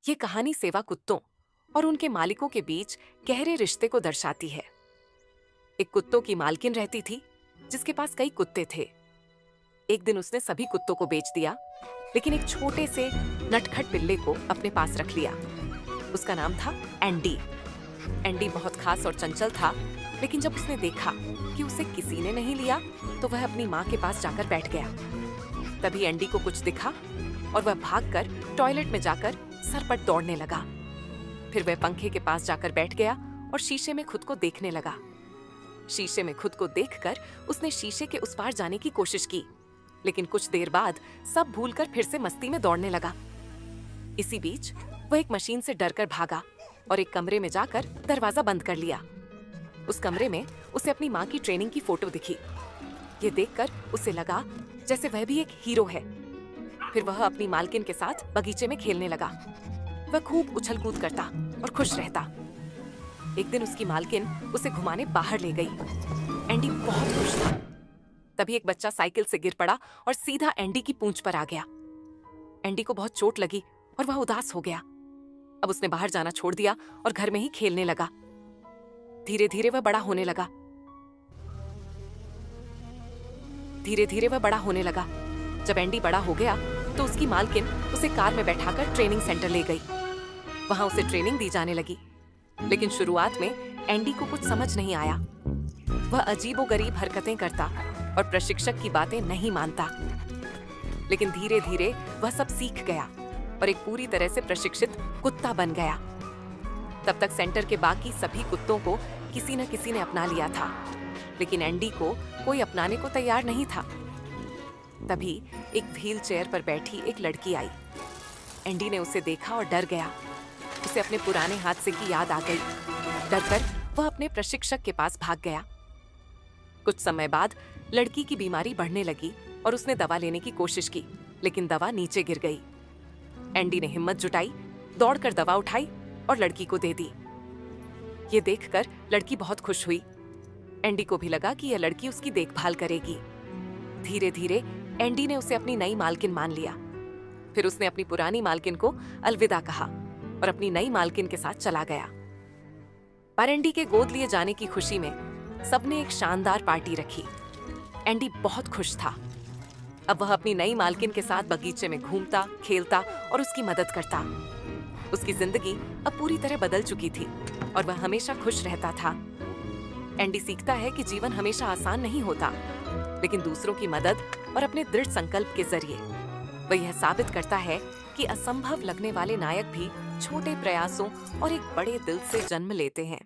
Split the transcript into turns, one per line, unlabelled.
ये कहानी सेवा कुत्तों और उनके मालिकों के बीच गहरे रिश्ते को दर्शाती है। एक कुत्तों की मालकिन रहती थी जिसके पास कई कुत्ते थे। एक दिन उसने सभी कुत्तों को बेच दिया, लेकिन एक छोटे से नटखट पिल्ले को अपने पास रख लिया। उसका नाम था एंडी। एंडी बहुत खास और चंचल था, लेकिन जब उसने देखा कि उसे किसी ने नहीं लिया तो वह अपनी माँ के पास जाकर बैठ गया। तभी एंडी को कुछ दिखा और वह भागकर टॉयलेट में जाकर सरपट दौड़ने लगा। फिर वह पंखे के पास जाकर बैठ गया और शीशे में खुद को देखने लगा। शीशे में खुद को देखकर उसने शीशे के उस पार जाने की कोशिश की, लेकिन कुछ देर बाद सब भूलकर फिर से मस्ती में दौड़ने लगा। इसी बीच वह एक मशीन से डरकर भागा और एक कमरे में जाकर दरवाजा बंद कर लिया। उस कमरे में उसे अपनी माँ की ट्रेनिंग की फोटो दिखी। ये देखकर उसे लगा जैसे वह भी एक हीरो है। फिर वह अपनी मालकिन के साथ बगीचे में खेलने लगा। वह खूब उछल कूद करता और खुश रहता। एक दिन उसकी मालकिन उसे घुमाने बाहर ले गई। एंडी बहुत खुश था। तभी एक बच्चा साइकिल से गिर पड़ा और सीधा एंडी की पूंछ पर आ गया। एंडी को बहुत चोट लगी और वह उदास हो गया। अब उसने बाहर जाना छोड़ दिया और घर में ही खेलने लगा। धीरे धीरे वह बड़ा होने लगा। जब एंडी बड़ा हो गया तो उसकी मालकिन उसे कार में बैठाकर ट्रेनिंग सेंटर ले गई। वहां उसे ट्रेनिंग दी जाने लगी, लेकिन शुरुआत में एंडी को कुछ समझ नहीं आया। वह अजीबोगरीब हरकतें करता और प्रशिक्षक की बातें नहीं मानता। लेकिन धीरे धीरे वह सब सीख गया और एक पूरी तरह से प्रशिक्षित कुत्ता बन गया। तब तक सेंटर के बाकी सभी कुत्तों को किसी न किसी ने अपना लिया था, लेकिन एंडी को कोई अपनाने को तैयार नहीं था। तभी एक व्हील चेयर पर बैठी एक लड़की आई। एंडी ने उसे देखा और डर गया। उसे अपने पुराने हादसे की याद आ गई। डरकर वह अपने प्रशिक्षक के पास भाग गया। कुछ समय बाद लड़की की बीमारी बढ़ने लगी और उसने दवा लेने की कोशिश की, लेकिन दवा नीचे गिर गई। एंडी ने हिम्मत जुटाई, दौड़कर दवा उठाई और लड़की को दे दी। ये देखकर लड़की बहुत खुश हुई। एंडी को भी लगा कि यह लड़की उसकी देखभाल करेगी। धीरे धीरे एंडी ने उसे अपनी नई मालकिन मान लिया। फिर उसने अपनी पुरानी मालकिन को अलविदा कहा और अपनी नई मालकिन के साथ चला गया। पर एंडी के गोद लिए जाने की खुशी में सबने एक शानदार पार्टी रखी। एंडी बहुत खुश था। अब वह अपनी नई मालकिन के साथ बगीचे में घूमता, खेलता और उसकी मदद करता। उसकी जिंदगी अब पूरी तरह बदल चुकी थी और वह हमेशा खुश रहता था। एंडी सीखता है कि जीवन हमेशा आसान नहीं होता, लेकिन दूसरों की मदद और अपने दृढ़ संकल्प के जरिए वह यह साबित करता है कि असंभव लगने वाले नायक भी छोटे प्रयासों और एक बड़े दिल से जन्म लेते हैं।